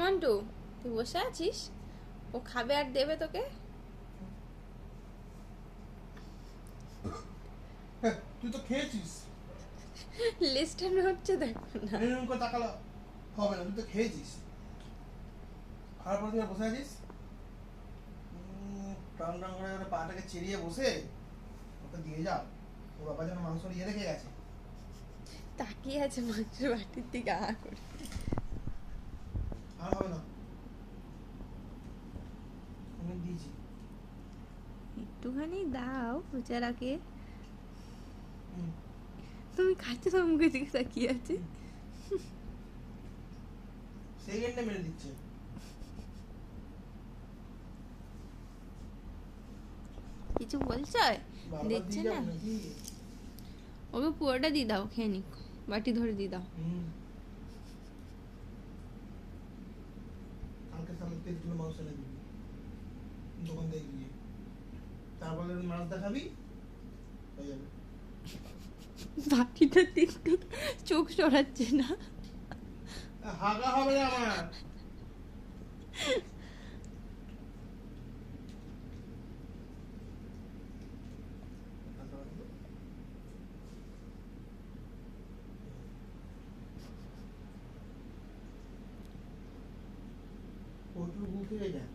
মন্টু, তুই বসে আছিস? ও খাবে আর দেবে তোকে। তুই তো খেয়েছিস। লিস্টে হচ্ছে দেখো না। এরকম করে তাকালে হবে না, তুই তো খেয়েছিস। খাওয়ার পর তুই আর বসে আছিস। টান টান করে করে পাটাকে চেরিয়ে বসে ওকে দিয়ে যাও। ওর বাবা যেন মাংস নিয়ে রেখে গেছে। তাকিয়ে আছে মাংসের বাটির দিকে আ করে। আর হবে না, আমি দিয়েছি। একটুখানি দাও বেচারাকে। হুম। তুমি খাচ্ছো তো মুখের দিকে তাকিয়ে আছে। সেকেন্ডে মেরে দিচ্ছে। কিছু বলছো? বারবার দিচ্ছে দিয়ে না, যাবে নাকি? ওকে পুরোটা দিয়ে দাও, খেয়ে নিক। বাটি ধরে দিয়ে দাও। হুম। কালকে তাহলে 3 কিলো মাংস এনে দিবি দোকান থেকে গিয়ে, তারপরে মাছ দেখাবি, হয়ে যাবে। বাটিটা একটু চোখ সরাচ্ছে না। হাগা হবে না আমার। ওটু ভুল থেকে যায়।